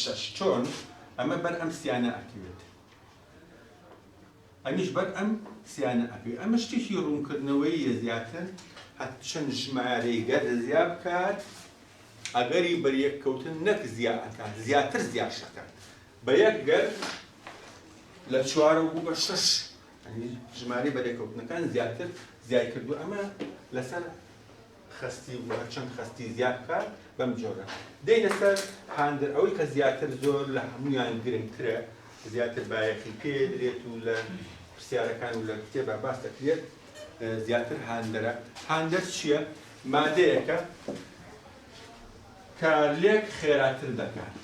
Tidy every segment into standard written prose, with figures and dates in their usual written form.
6 چۆن ئەمە بەر ئەم سیانە ئەکەوێت ئەمیش بەر ئەم سیانە ئەکەوێت ئەمە شتێکی ڕوونکردنەوەیە زیاتر چەند ژمارەی گەر زیاد بکات ئەگەری بەریەککەوتن نەک زیاتر زیاد شەکات بە یەک گەر لە 4 بوو بە 6 ژمارەی بەریەککەوتنەکان زیاتر زیاد کردو ئەمە لەسەر خستی و هەرچەند خستی زیاد بکات بەم جۆرە دەینە سەر هاندر ئەوەی کە زیاتر زۆر لە هەمویان گرنگترە زیاتر بایەخی پێ درێت و لە پرسیارەکان و لە کتێبە باس دەکرێت زیاتر هاندەرە هاندەر چییە؟ مادەیەکە کارلێک خێراتر دەکات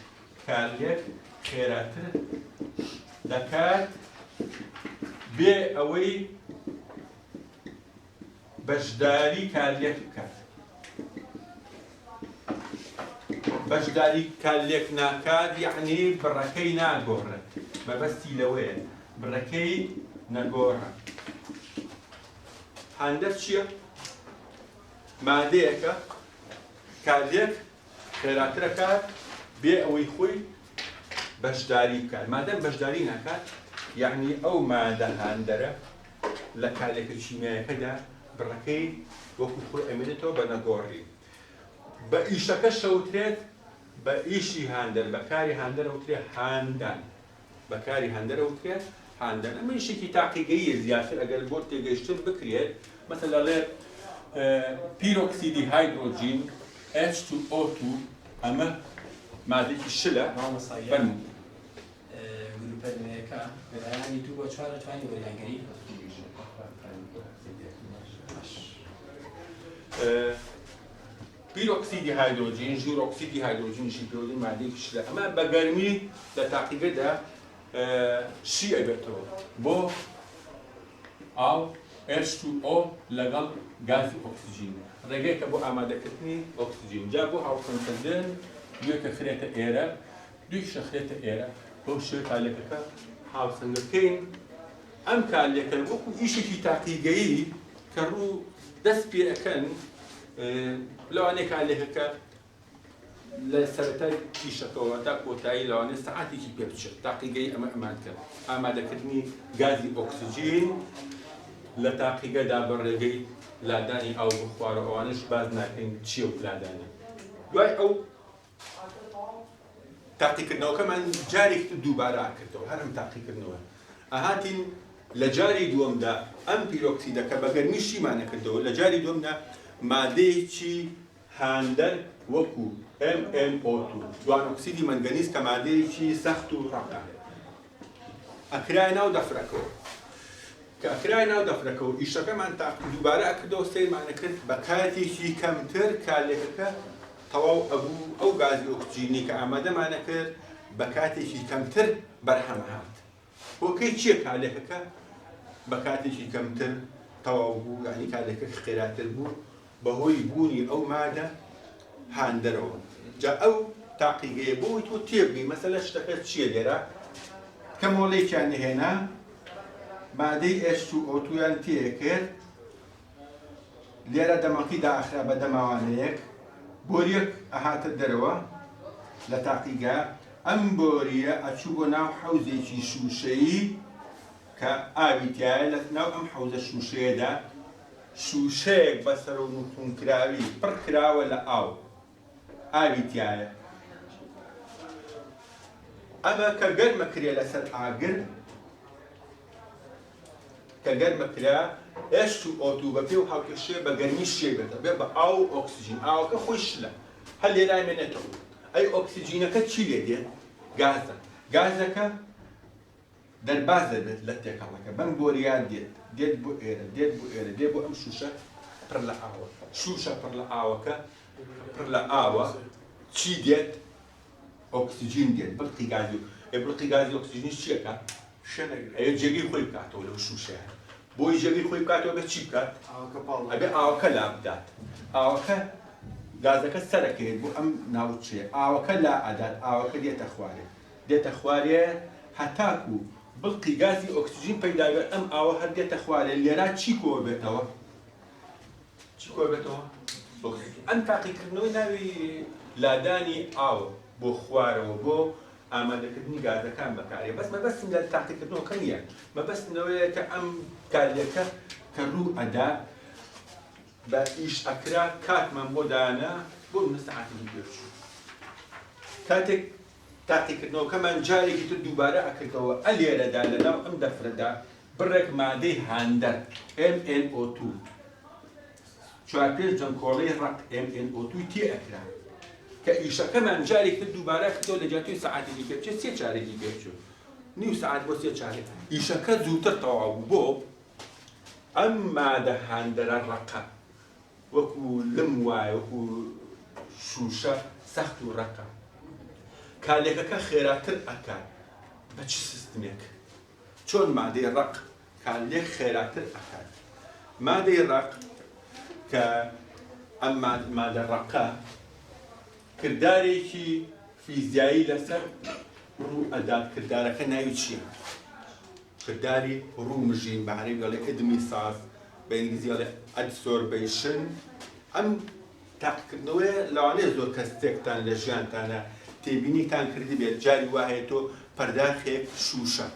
کارلێک خێراتر دەکات بێ ئەوەی بەشداری کارلێک بکات بەشداری کارلێک ناکات یعنی بڕەکەی ناگۆڕێت مەبەستی لەوەیە بڕەکەی نەگۆڕە هاندەر چییە؟ مادەیەکە کارلێک خێراتر دەکات بێ ئەوەی خۆی بەشداری بکات مادەم بەشداری ناکات یعنی ئەو مادە هاندەرە لە کارلێکە شیمیاییەکەدا بڕەکەی وەکو خۆی ئەمێنێتەوە بە نەگۆڕی بە ئیشەکە شەوترێت بە ئیشی هاندەر بەکاری هاندەر ئەوترێت هاندان بەکاری هاندەر ئەوترێت هاندەر ئەمە ئیشێکی تاقیگەییە زیاتر ئەگەر بۆ تێگەیشتن بکرێت مەسەلا لێ پیرۆکسیدی هایدرۆجین H2O2 ئەمە مادەیەکی شلە بەرمو گروپە نوێیەکە لەلایەنی 2 بۆ 4 توانی وەریانگەری پیرۆکسیدی هایدرۆجین ژوورۆکسیدی هایدرۆجینشی پێوتین مادەیەکی شلە ئەمە بە گەرمی لە تاقیگەدا شی ئەبێتەوە بۆ ئاو H2O لەگەڵ گازی ئۆکسیژین ڕێگەیەکە بۆ ئامادەکردنی ئۆکسیژین جا بۆ هاوسەنگکردن یەکە خرێتە ئێرە دویشە خرێتە ئێرە بۆ شێ کالێکەکە هاوسەنگەکەین ئەم کالێکە وەکو ئیشێکی تاقیگەیی کە ڕوو دەست پێ ئەەکەن لەوانەیە کالێکەکە لە سەرەتای ئیشەکەەوە تا کۆتایی لەوانەیە سەعاتێکی پێ بچێت تاقیگەی ئەمە ئەمانکرد ئامادەکردنی گازی ئۆکسیژین لە تاقیگەدا بە ڕێگەی لادانی ئاو بخوارە ئەوانش باز ناکەین چییە و لادانە دوای ئەو تاقیکردنەوەکەمان جارێک دووبارە کردەوە هەر ئەم تاقیکردنەوە ئاهاتین لە جاری دووەمدا ئەم پیرۆکسیدەکە بە گەرمی شیمانە کردەوە لە جاری دووەمدا مادەیەکی هاندەر وەکو MnO2 دوان ئۆکسیدی مەنگەنیز کە مادەیەکی سەخت و ڕەقە ئەکرای ناو دەفرەکەوە کە ئەکرای ناو دەفرەکەەوە ئیشەکەمان دووبارە ئەکردەوە سەیرمانە کرد بە کاتێکی کەمتر کالێکەکە تەواو ئەبوو ئەو گازی ئۆکسیجینی کە ئامادەمانە کرد بە کاتێکی کەمتر بەرهەم هات بۆکەی چییە کالێکەکە بە کاتێکی کەمتر تەواو بوو یعنی کالێکە خێراتر بوو بەهۆی بوونی ئەو مادە هاندەرەوە جا ئەو تاقیگەیە بۆی تۆ تێبگەی مەسەلە شتەکە چییە لێرە کە مۆڵێکیان هێنا مادەی H2O2 یان تێکرد لێرە دەمەقی داخرا بە دەماوانەیەک بۆریەک ئەهاتە دەرەوە لە تاقیگا ئەم بۆریە ئەچوو بۆ ناو حەوزێکی شوشەیی کە ئاوی تایە لە ناو ئەم حەوزە شوشەیەدا شوشەیەک بەسەر و نوتونکراوی پڕ کراوە لە ئاو ئاوی تایە ئەمە کە گەرمەکرێ لەسەر ئاگر کە گەرمەکرا H2O2 بە پێ و هاوکێشێ بە گەرمی شێ بێتە بێ بە ئاو ئۆکسیژین ئاوەکە خۆی شلە هەر لێرای مێنێتەوە ئەی ئۆکسیژینەکە چی لێ دێت؟ گازە گازەکە دەرباز دەبێت لە تێکەڵەکە بەم بۆریان دێت بۆ ئێرە دێت بۆ ئێرە دێت بۆ ئەم شوشە پڕ لە ئاوە شوشە پڕ لە ئاوەکە پڕ لە ئاوە چی دێت؟ ئۆکسیژین دێت بڵقی گازی بڵقی گازی ئۆکسیژینی چیەکە؟ ئەوە جێگەی خۆی بکاتەوە لەو شوشەیە بۆی جێگەی خۆی بکاتەوە بە چی بکات؟ ئەبێ ئاوەکە لا بدات ئاوەکە گازەکە سەرەکەوێت بۆ ئەم ناوچێ ئاوەکە لا ئەدات ئاوەکە دێتە خوارێ هەتاکو بڵقی گازی ئۆکسیژین پەیدا بێت ئەم ئاوە هەر دێتە خوارێ لێرە چی کۆ بێتەوە؟ چی کۆ بێتەوە؟ ئەم تاقیکردنەوەی ناوی لادانی ئاو بۆ خوارەوە بۆ ئامادەکردنی گازەکان بەکارێ بەس مەبەستم لە تاقیکردنەوەکە نییە مەبەستنەوەیە کە ئەم کارلێکە کە ڕوو ئەدا بە ئیش ئەکرا کاتمان بۆ دانا بۆ سەعاتێکی پێچوو کاتێک تاقیکردنەوەکەمان جارێکی تر دووبارە ئەکردەوە ئەلێرەدا لەناو ئەم دەفرەدا بڕێک مادەی هاندەر MnO2 چوار پێنج جەنکۆڵەی ڕق MnO2 تێ ئەکرا کە ئیشەکەمان جارێک تر دووبارە کردەوە لە جاتوی سەعاتێکی پێ بچێت سێ چارێکی پێ بچوو نیو سەعات بۆ سێ چارێک ئیشەکە زووتر تەواو بوو بۆ ئەم مادە هاندەرە ڕقە وەکو لم وایە وەکو شوشە سەخت و ڕقە کالێکەکە خێراتر ئەکات بە چ سیستمێک چۆن مادەی ڕق کالێک خێراتر ئەکات مادەی ڕق کە ئەم مادە ڕقە کردارێکی فیزیایی لەسەر ڕوو ئەدات کردارەکە ناوی چییە؟ کرداری ڕوو مژین بە عەرەبی دەڵێ ئەدمی ساز بە ئینگلیزی دەڵێ ئەدسۆربەیشن ئەم تاقیکردنەوەیە لەوانەیە زۆر کەس تێکتان لە ژیانتانە تێبینیتان کردی بێت جاری وایە تۆ پەرداخێک شوشە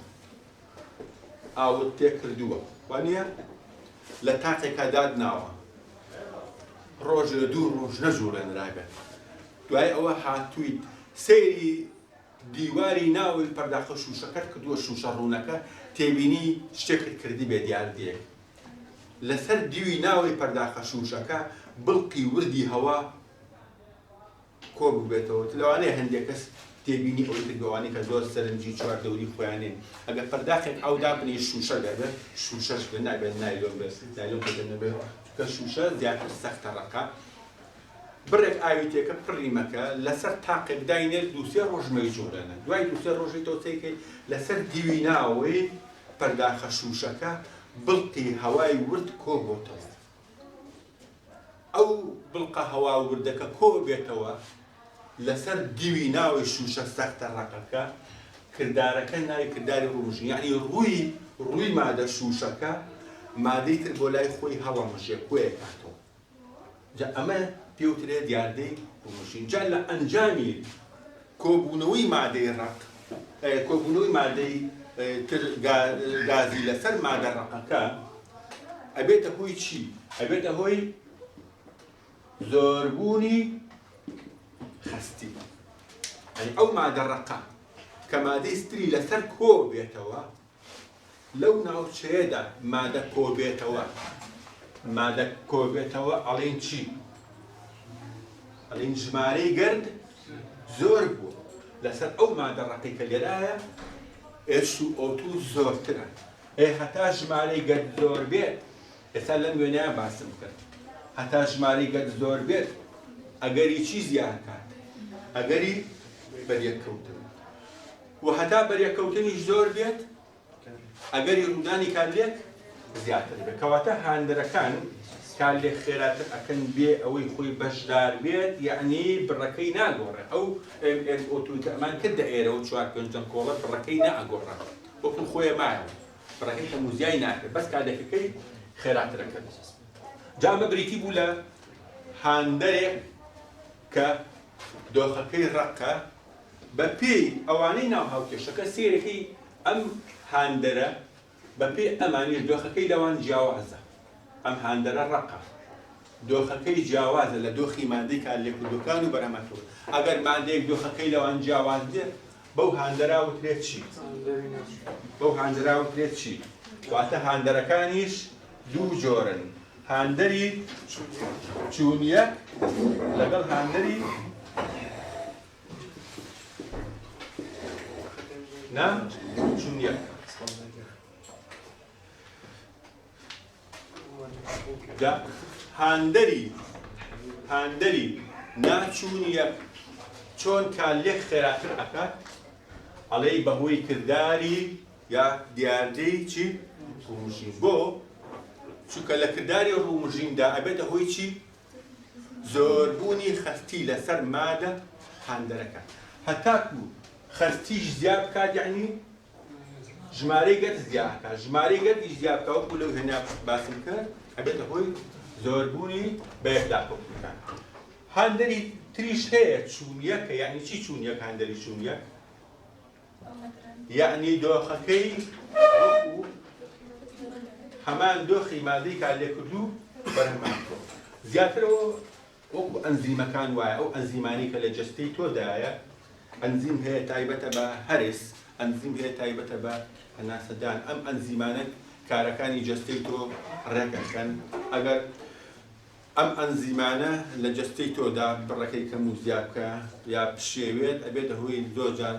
ئاوت تێک کردووە وانە لە تاقێکا دادناوە ڕۆژ لە دوو ڕۆژ نەژوورێنرابێت دوای ئەوە هاتوویت سەیری دیواری ناوی پەرداخە شوشەکەت کردووە شوشە ڕوونەکە تێبینی شتێکت کردی بێ دیاردیەک لەسەر دیوی ناوی پەرداخە شوشەکە بڵقی وردی هەوا کۆ ببێتەوە لەوانەیە هەندێک کەس تێبینی ئەوەی کردوانی کە زۆر سەرنجی چوار دەوری خۆیانێن ئەگەر پەرداخێک ئەودا بنی شوشە دەبێت شوشەش بێت نابێت نایلۆن بێت نایلۆن بێت نەبێت کە شوشە زیاتر سەختە ڕقە بڕێک ئاوی تێکە پڕیمەکە لەسەر تاقێک داینێت دووسێ ڕۆژ مەیجوورێنە دوای دووسێ ڕۆژی تۆچەیکەی لەسەر دیوی ناوەی پەرداخە شوشەکە بڵقی هەوای ورد کۆ بۆتەوە ئەو بڵقە هەوا وردەکە کۆ بێتەوە لەسەر دیوی ناوی شوشە سەختە ڕقەکە کردارەکە ناوی کرداری ڕوومژین یعنی ڕووی مادە شوشەکە مادەی تر بۆ لای خۆی هەڵەمەژێ کۆیەکاتەوە جا ئەمە پێوترێ دیاردەی ڕوومژین جا لە ئەنجامی کۆبوونەوەی مادەی ڕق کۆبوونەوەی مادەی تر گازی لەسەر مادە ڕقەکە ئەبێتە هۆی چی؟ ئەبێتە هۆی زۆربوونی خستی یعنی ئەو مادە ڕقە کە مادەی ستری لەسەر کۆ بێتەوە لەو ناوچەیەدا مادە کۆ بێتەوە ئەڵێن چی؟ ئەڵێن ژمارەی گەرد زۆر بوو لەسەر ئەو مادە ڕقەی کە لێرایە H2O2 زۆرترە هەتا ژمارەی گەرد زۆر بێت ئێستا لەم وێنەیە باسم کرد هەتا ژمارەی گەرد زۆر بێت ئەگەری چی زیادکات؟ ئەگەری بەریەککەوتن و هەتا بەریەککەوتنیش زۆر بێت ئەگەری ڕوودانی کالێک زیاتر بێت کەواتە هاندەرەکان کالێک خێراتر ئەکەن بێ ئەوەی خۆی بەشدار بێت یعنی بڕەکەی ناگۆڕێت ئەو MnO2 کە ئەمان کردە ئێرە و چوار پێنج جەنکۆڵە بڕەکەی ناگۆڕێت وەکو خۆیە مایەوە بڕەکەی هەمووزیای ناکرێت بەس کالێکەکەی خێراترەکەن جا ئەمە بریتی بوو لە هاندەرێک کە دۆخەکەی ڕقە بە پێی ئەوانەی ناو هاوکێشەکە سێرەکەی ئەم هاندەرە بە پێی ئەمانیش دۆخەکەی لەوان جیاوازە ئەم هاندەرە ڕقە دۆخەکەی جیاوازە لە دۆخی مادەی کالێک و دۆکان و بەرهەمەتەوە ئەگەر مادەیەک دۆخەکەی لەوان جیاواز بێت بەو هاندەرا وترێت چی؟ بەو هاندەرا وترێت چی؟ واتە هاندەرەکانیش دوو جۆرن هاندەری چوونیەک لەگەڵ هاندەری چوونیەک هاندەری ناچوونیەک چۆن کالێک خێراتر ئەکات ئەڵێ بەهۆی کردداری یا دیاردەی چی؟ ڕوومژین بۆ چونکە لە کردداری ڕوومژیندا ئەبێتە هۆی چی؟ زۆربوونی خەستی لەسەر مادە هاندەرەکە هەتاکو خەستیش زیاد بکات یعنی ژمارەی گەرد زیاد بکات ژمارەی گەردیش زیاد بکات وەکو لەو هێنا باسم کرد ئەبێتە هۆی زۆربوونی بە یەکداکەوتنەکان هاندەری تریش هەیە چوونیەکە یعنی چی چوونیەک هاندەری چوونیەک یعنی دۆخەکەی هەمان دۆخی مادەی کا لێکردوو بەرهەمانکۆ زیاترەوە وەکو ئەنزیمەکان وایە ئەو ئەنزیمانی کە لە جەستەی تۆدایە ئەنزیم هەیە تایبەتە بە هەرس ئەنزیم هەیە تایبەتە بە هەناسەدان ئەم ئەنزیمانە کارەکانی جەستەی تۆ ڕێکەکەن ئەگەر ئەم ئەنزیمانە لە جەستەی تۆدا بڕەکەی کەم و زیاد بکە یا پشێوێت ئەبێتە هۆی زۆرجار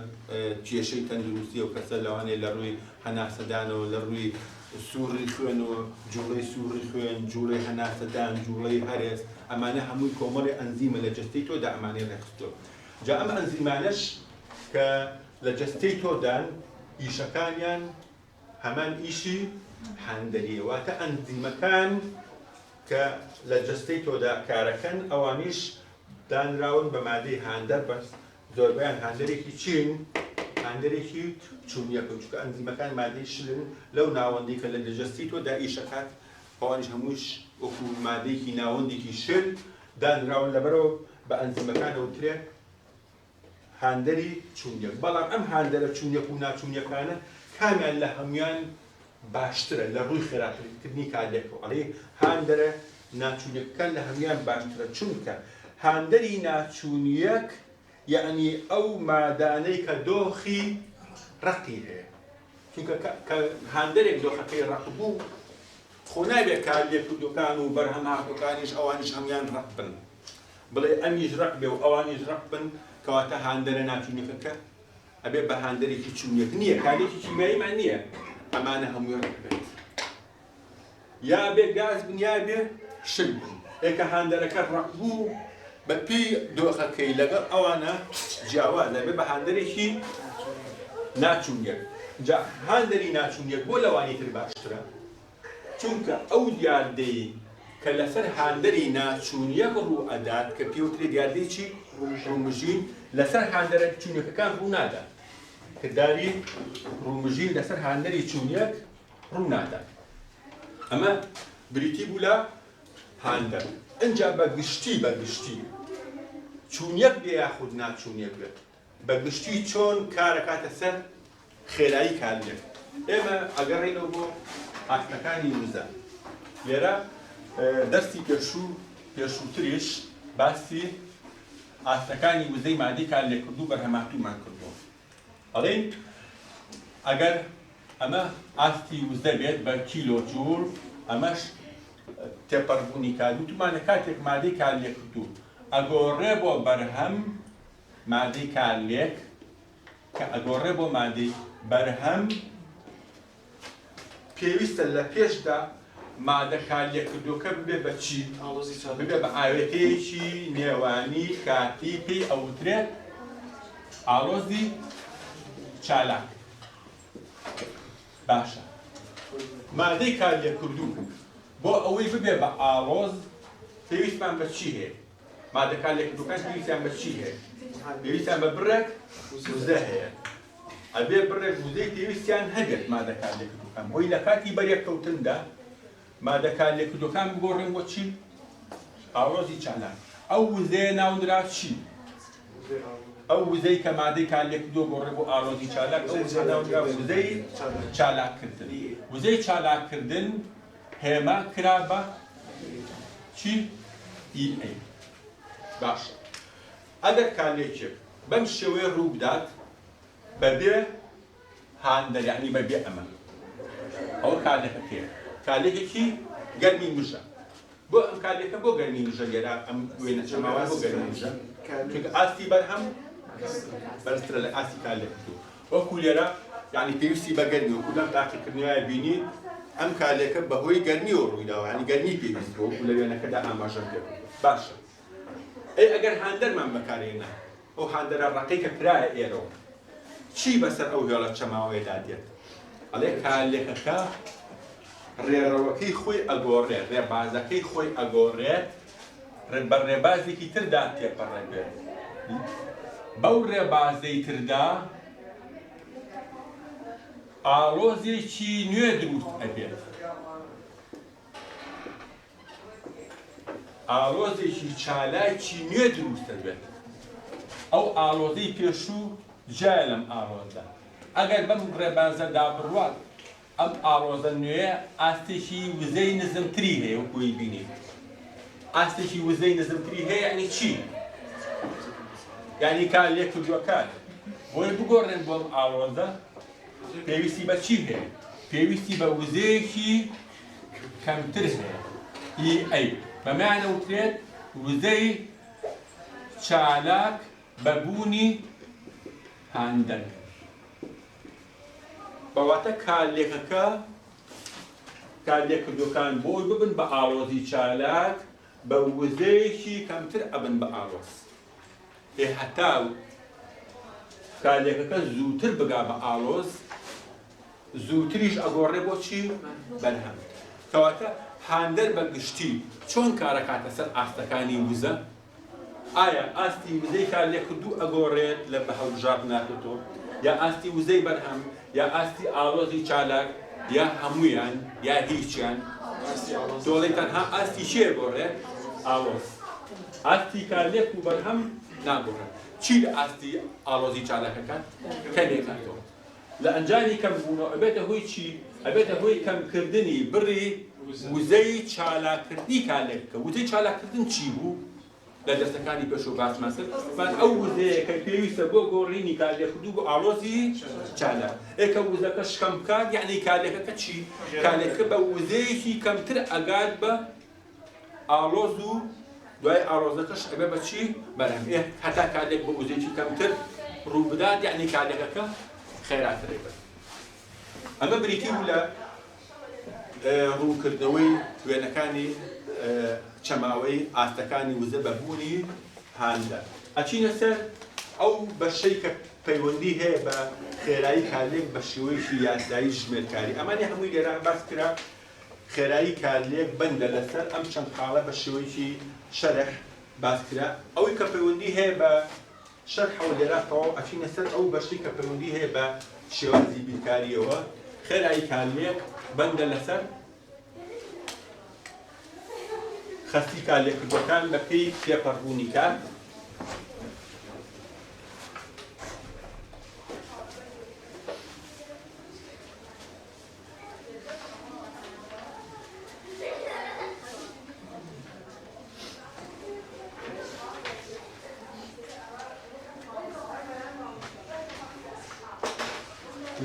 کێشەی تەندروستی و کەسە لەوانەیە لە ڕووی هەناسەدانەوە لە ڕووی سووڕی خوێنەوە جوڵەی سووڕی خوێن جوڵەی هەناسەدان جوڵەی هەرێز ئەمانە هەمووی کۆمەڵی ئەنزیمە لە جەستەی تۆدا ئەمانەی ڕێکخستەوە جا ئەم ئەنزیمانەش کە لە جەستەی تۆدان ئیشەکانیان هەمان ئیشی هەندەریە واتە ئەنزیمەکان کە لە جەستەی تۆدا کارەکەن ئەوانیش دانراون بە مادەی هاندەر بەس زۆربیان هاندەرێکی چین هاندەرێکی چوونیەکە چونکە ئەنزیمەکان مادەی شلن لەو ناوەندی کە لە جەستی تۆدا ئیشەکات ئەوانیش هەمووش وەکو مادەیەکی ناوەندێکی شل دانراون لەبەرەوە بە ئەنزیمەکان ئەوترێ هاندەری چوونیەک بەڵام ئەم هاندەرە چوونیەک و ناچوونیەکانە کامیان لە هەمویان باشترە لە ڕووی خێراتکردنی کارلێکەوە ئەڵێ هاندەرە ناچوونیەکەکان لە هەمویان باشترە چونکە هاندەری ناچوونیەک یعنی ئەو مادانەی کە دۆخی ڕقی هەیە چونکە هاندەرێک دۆخەکەی ڕق بوو خۆ نابێت کارلێکردوەکان و بەرهەمهاتوەکانیش ئەوانیش هەمویان ڕق بن بڵێ ئەمیش ڕق بێ و ئەوانیش ڕق بن کەواتە هاندەرە ناچوونیەکەکە ئەبێ بە هاندەرێکی چوونیەک نییە کارێکی کیمیاییمان نییە ئەمانە هەمووی ڕق بێت یا بێ گاز بن یا بێ شل بن ئێکە هاندەرەکە ڕق بوو بە پێی دۆخەکەی لەگەڵ ئەوانە جیاوازە بێ بە هاندەرێکی ناچوونیەک جا هاندەری ناچوونیەک بۆ لەوانی تر باشترە چونکە ئەو دیاردەی کە لەسەر هاندەری ناچوونیەک ڕوو ئەدات کە پێوترێ دیاردەی چی ڕوومژین لەسەر هاندەرە چوونیەکەکان ڕوو نادات کردداری ڕوومژین لەسەر هاندەری چوونیەک ڕوو نادات ئەمە بریتی بوو لە هاندەر ئەنجا بەگشتی چوونیەک بێ یاخود ناچوونیەک بێت بەگشتی چۆن کارەکاتە سەر خێرایی کارلێک ئێمە ئەگەڕێنەوە بۆ ئاستەکانی وزە لێرە دەستی پێشووتریش باسی ئاستەکانی وزەی مادەی کارلێککردوو بەرهەماتوومان کردووە ئەڵێن ئەگەر ئەمە ئاستی وزە بێت بە کیلۆجوول ئەمەش تێپەڕبوونی کاردووتمانە کاتێک مادەی کارلێککردوو ئەگۆڕێ بۆ بەرهەم مادەی کارلێک کە ئەگۆڕێ بۆ مادەی بەرهەم پێویستە لە پێشدا مادە کارلێککردووەکە ببێ بە چی؟ ببێ بە ئاوێتەیەکی نێوانی کاتی پێی ئەوترێت ئاڵۆزی چالاک باشە مادەی کارلێککردوو بۆ ئەوەی ببێ بە ئاڵۆز پێویستمان بە چی هەیە؟ مادە کارلێککردووەکان پێویستیان بە چی هەیە؟ پێویستیان بە بڕێک وزە هەیە ئەبێ بڕێک وزەی پێویستیان هەبێت مادە کارلێککردووەکان بۆی لە کاتی بەریەککەوتندا مادە کارلێککردووەکان بگۆڕێن بۆ چی؟ ئاڵۆزی چالاک ئەو وزەیە ناونرا چی؟ ئەو وزەی کە مادەی کارلێککردووە گۆڕێ بۆ ئاڵۆزی چالاک ئەو وزە ناونرا وزەی چالاککردن وزەی چالاککردن هێمە کرا بە چی؟ EA باشە ئەگەر کارلێکێک بەم شێوەیە ڕوو بدات بەبێ هاندەر یعنی بەبێ ئەمە ئەوە کارلێکەکەیە کارلێکێکی گەرمی مژە بۆ ئەم کارلێکە بۆ گەرمی مژە لێرە ئەم وێنە چەماوە بۆ گەرمی مژە چونکە ئاستی بەرهەم بەرزترە لە ئاستی کارلێککردوو وەکو لێرە یعنی پێویستی بە گەرمی وەکو لەم تاقیکردنیایە بینی ئەم کارلێکە بەهۆی گەرمیەوە ڕوویداوە یعنی گەرمی پێویست بۆ وەکو لە وێنەکەدا ئاماژە پێ باشە ئەی ئەگەر هاندەرمان بەکارهێنا ئەو هاندەرە ڕقەی کە کرایە ئێرەوە چی بەسەر ئەو هێڵە چەماوەیەدا دێت ئەڵێ کارلێکەکە ڕێڕەوەکەی خۆی ئەگۆڕێت ڕێبازەکەی خۆی ئەگۆڕێت بە ڕێبازێکی تردا تێپەڕێت بەو ڕێبازەی تردا ئاڵۆزێکی نوێ دروست ئەبێت ئاڵۆزێکی چالاکی نوێ دروست ئەبێت ئەو ئاڵۆزەی پێشوو جای لەم ئاڵۆزە ئەگەر بەم ڕێبازەدا بڕوات ئەم ئاڵۆزە نوێیە ئاستێکی وزەی نزمتری هەیە وەکوی بینی ئاستێکی وزەی نزمتری هەیە یعنی چی؟ یعنی کار لێ کردووەکان بۆی بگۆڕێن بۆم ئاڵۆزە پێویستی بە چی هەیە؟ پێویستی بە وزەیەکی کەمتر هەیە ئی ئەی بەمایانە وترێت وزەی چالاک بەبوونی هاندەنگ بەواتە کارلێکەکە کارلێکردوەکان بۆی ببن بە ئاڵۆزی چالاک بە وزەیەکی کەمتر ئەبن بە ئاڵۆز هەتا کارلێکەکە زووتر بگا بە ئاڵۆز زووتریش ئەگۆڕێ بۆچی بەرهەم کەواتە هاندەر بە گشتی چۆن کارەکاتە سەر ئاستەکانی وزە ئایا ئاستی وزەی کارلێکردوو ئەگۆڕێت لە بە هەڵبژار ناکەوێتەوە یا ئاستی وزەی بەرهەم یا ئاستی ئاڵۆزی چالاک یا هەموویان یا هیچیان دۆڵی تەنها ئاستی چێ گۆڕێت ئاڵۆز ئاستی کارلێک و بەرهەم ناگۆڕێت چی لە ئاستی ئاڵۆزی چالاکەکان کەمێکاتەوە لە ئەنجامی کەمبوونەوە ئەبێتە هۆی چی؟ ئەبێتە هۆی کەمکردنی بڕی وزەی چالاکردنی کارلێکەکە وزەی چالاکردن چی بوو؟ لە دەستەکانی پێش و باسمان کرد ئەو وزەیە کە پێویستە بۆ گۆڕینی کارلێکردوو بۆ ئاڵۆزی چالاک ئێکە وزەکە شکەم بکات یعنی کارلێکەکە چی؟ کارلێکەکە بە وزەیەکی کەمتر ئەگات بە ئاڵۆز و دوای ئاڵۆزەکەش ئەبێ بە چی؟ بەرهەم هەتا کارلێک بە وزەیەکی کەمتر ڕوو بدات یعنی کارلێکەکە خێراترێ بێت ئەمە بریتی بوو لە ڕووکردنەوەی وێنەکانی چەماوەی ئاستەکانی وزە بەبوونی هاندە ئەچینە سەر ئەو بەشەی کە پەیوەندی هەیە بە خێرایی کارلێک بە شێوەیەکی یاسایی ژمێرکاری ئەمانی هەمووی لێران باس کرا خێرایی کارلێک بەندە لەسەر ئەم چەند خاڵە بە شێوەیەکی شەرح باس کرا ئەوەی کە پەیوەندی هەیە بە شەرحەوە لێرا تەواو ئەچینە سەر ئەو بەشی کە پەیوەندی هەیە بە شێوازی بیرکاریەوە خێرایی کارلێک بەندە لەسەر خەستی کارلێکردوەکان بە پێی تێپەڕبوونی کار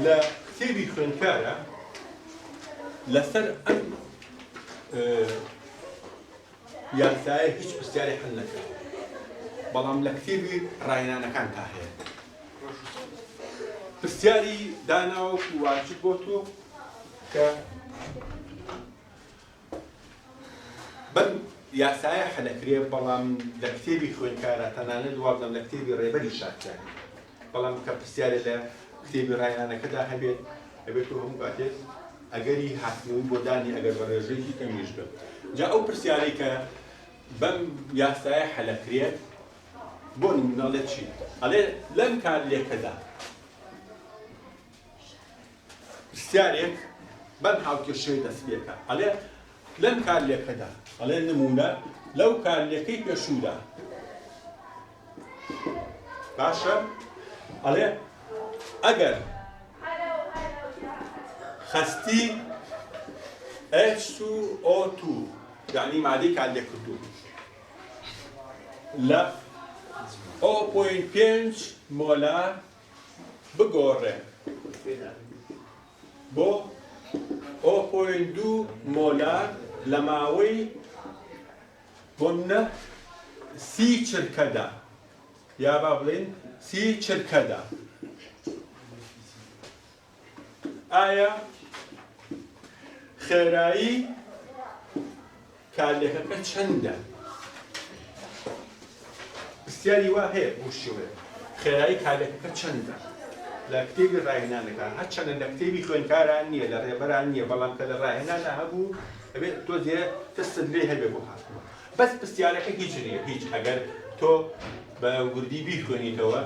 لە کتێبی خوێندکارە لەسەر ئەم یاسایە هیچ پرسیاری حل نەکرد بەڵام لە کتێبی ڕاهێنانەکان تا هەیە پرسیاری داناوە و واجب بۆ تۆ کە بەم یاسایە حەلەکرێ بەڵام لە کتێبی خوێندکارە تەنانەت دوازدەم لە کتێبی ڕێبەری شاکرانی بەڵام کە پرسیارە لە کتێبی ڕاهێنانەکەدا هەبێت ئەبێت تۆ هەموو کاتێک ئەگەری هاتنەوەی بۆ دانی ئەگەر بە ڕێژەیەکی کەمیش بێت جا ئەو پرسیارەی کە بەم یاسایە حەلەکرێت بۆ نمونەڵێت چی؟ ئەڵێ لەم کارلێکەدا پرسیارێک بەم هاوکێشەی دەست پێکە ئەڵێ لەم کارلێکەدا ئەڵێ نمونە لەو کارلێکەی پێشوودا باشە؟ ئەڵێ ئەگەر خەستی H2O2 یعنی مادەی کارلێکردوو لە 0.5 مۆلار بگۆڕێ بۆ 0.2 مۆلار لە ماوەی بۆ منە 30 چرکەدا یا با بڵێن 30 چرکەدا ئایا خێرایی کارلێکەکە چەندە؟ پرسیاری وا هەیە بۆ شێوەیە خێرایی کارلێکەکە چەندە؟ لە کتێبی ڕاهێنانەکان هەرچەندە لە کتێبی خوێندکاران نییە لە ڕێبەران نییە بەڵام کە لە ڕاهێنانە هەبوو ئەبێت تۆ زێ دەستت لێ هەبێ بۆ هاتنەوە بەس پرسیارەکە هیچ نییە هیچ ئەگەر تۆ بە وردی بیخوێنیتەوە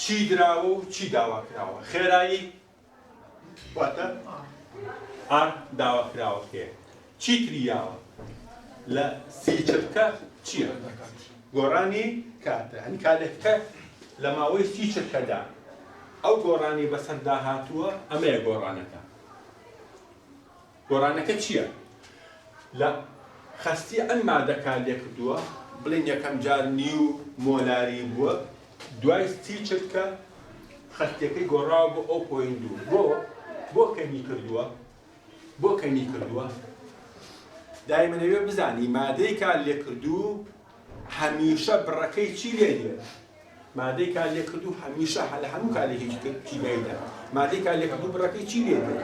چی دراوە و چی داوا کراوە خێرایی واتە ئار داوا کراوە کێ چی تریاوە لە 30 چرکە چییە؟ گۆڕانی کاتە هەنی کارلێکەکە لە ماوەی 30 چرکەدا ئەو گۆڕانی بەسەردا هاتووە ئەمەیە گۆڕانەکە. گۆڕانەکە چییە؟ لە خەستی ئەم مادەکە لێ کردووە بڵێن یەکەم جار نیو مۆلاری بووە، دوای سی چرکە خەستیەکەی گۆڕاوە بۆ 0.2. بۆ کەمی کردووە؟ بۆ کەمی کردووە؟ دایمەنەوێ بزانی مادەی کار لێ کردوو هەمیشە بڕەکەی چی لێ دێت؟ مادەی کار لێ کردوو هەمیشە لە هەموو کارێکی کیمیاییدا مادەی کار لێ کردوو بڕەکەی چی لێ دێت؟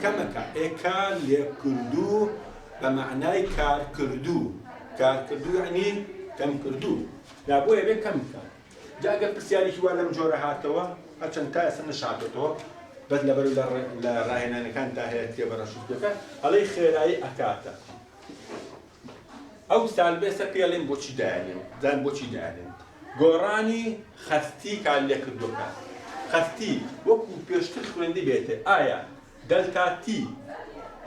کەمەکە. کار لێ کردوو بە معنای کار کردوو. کار کردوو یعنی کەم کردوو. بۆیە بێ کەم بکە. جا ئەگەر پرسیارێکی وا لەم جۆرە هاتەوە هەرچەند تا ئێستا نەشاتێتەوە بەس لەبەر لە ڕاهێنانەکان تا هەیە تێبەڕەشوتەکە ئەڵێ خێرایی ئەکاتە. ئەو سالبێسە پێڵێن بۆچی دایانێن زان بۆچی دایانێن. گۆڕانی خەستی کار لێ کردووەکە. خەستی وەکو پێشتر خوێندی بێتێ ئایا دەلتاتی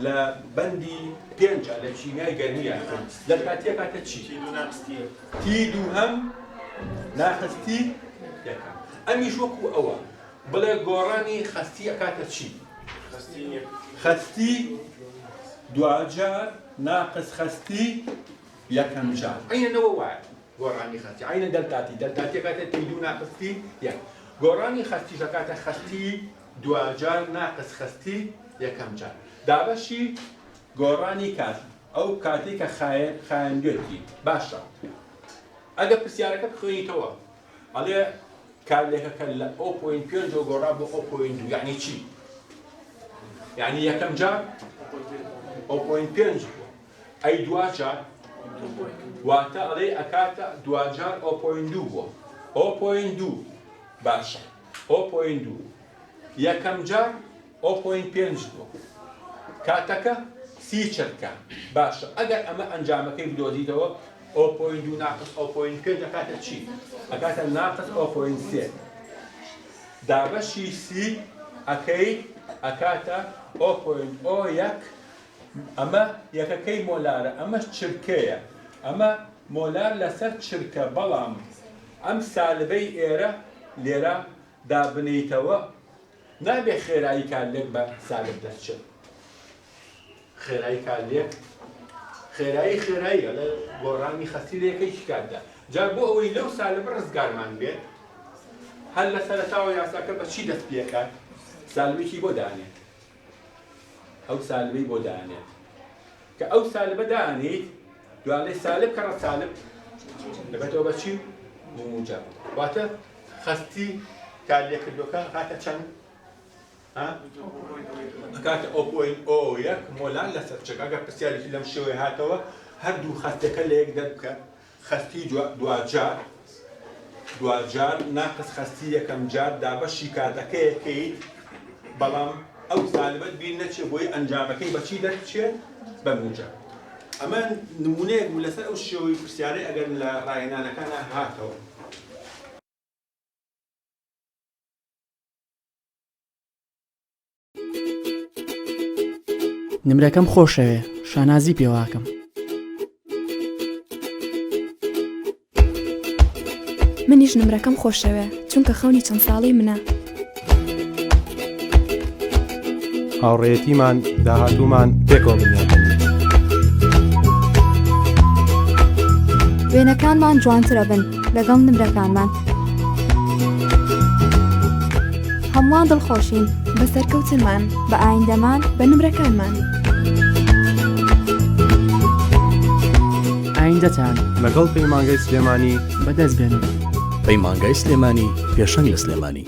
لە بەندی 5 لە چینای گەرمیە دەلتاتی کاتە چی؟ تی دووهەم ناخستی یەکەم. ئەمیش وەکو ئەوە بڵێ گۆڕانی خەستی ئەکاتە چی؟ خەستی دوجار ناقص خەستی یەکەم جار. عینەوە وایە گۆڕانی خەستی. عینە دەلتاتی ئەکاتە تی دوو ناقستی یەک. گۆڕانی خەستیش ئەکاتە خەستی دوجار ناقص خەستی یەکەم جار. دابەشی گۆڕانی کات ئەو کاتێک کە خایەندێتی باشە. ئەگە پرسیارەکە بخوێنیتەوە ئەڵێ کارلێکەکە لە 0.5 گۆڕا بۆ 0.2 یعنی چی؟ یعنی یەکەم جار 0.5 بووە. ئەی دوجار واتە ئەڵێ ئەکاتە دوجار 0.2 بووە. 0.2 باشە. 0.2 یەکەم جار 0.5 بووە. کاتەکە سی چرکە باشە. ئەگەر ئەمە ئەنجامەکەی بدۆزیتەوە 0.2 ناقص 0.5 ئەکاتە چی؟ ئەکاتە ناقص 0.3. دابەشی سی ئەکەی ئەکاتە 0.01. ئەمە یەکەکەی مۆلارە. ئەمەش چرکەیە. ئەمە مۆلار لەسەر چرکە. بەڵام ئەم سالبەی ئێرە لێرە دابنیتەوە نابێ خێرایی کارلێک بە سالب دەرچێت. خێرایی کارلێک خێرایی لە گۆڕانی خەستی لەکەی شکاتدا. جا بۆ ئەوەی لەو سالب ڕزگارمان بێت هەر لە سەرەتاوە یاساکە بە چی دەست پێکات؟ سالبێکی بۆ دانێت. ئەو سالبەی بۆ دانێت کە ئەو سالبە دانیت دوانێ سالب کەڕە سالب دەبێتەوە بە چی؟ موجب. واتە خەستی کارلێکردوەکە هاتە چەند؟ ئەکاتە 0.01 مۆلار لەسەر چرکە. ئەگەر پرسیارێکی لەم شێوەیە هاتەوە هەردوو خەستەکە لە یەک دەربکە. خەستی دوجار ناقص خەستی یەکەم جار دابەشی کاتەکەیەکەیت. بەڵام ئەو سالبەت بیر نەچێت بۆی ئەنجامەکەی بەچی دەرچێت؟ بە موجب. ئەمە نمونەیەک بوو لەسەر ئەو شێوەی پرسیارەی ئەگەر لە ڕاهێنانەکانە هاتەوە. نمرەکەم خۆشەوێ شانازی پێواکەم. منیش نمرەکەم خۆشەوێ چونکە خەونی چەند ساڵی منە. هاوڕێیەتیمان داهاتوومان پێکەوە بنیان. وێنەکانمان جوانترە بن لەگەڵ نمرەکانمان. هەمووان دڵخۆشین بە سەرکەوتنمان بە ئایندەمان بە نمرەکانمان. ئایندەتان لەگەڵ پەیمانگەی سلێمانی بەدەست بێنن. پەیمانگای سلێمانی پێشەنگ لە سلێمانی.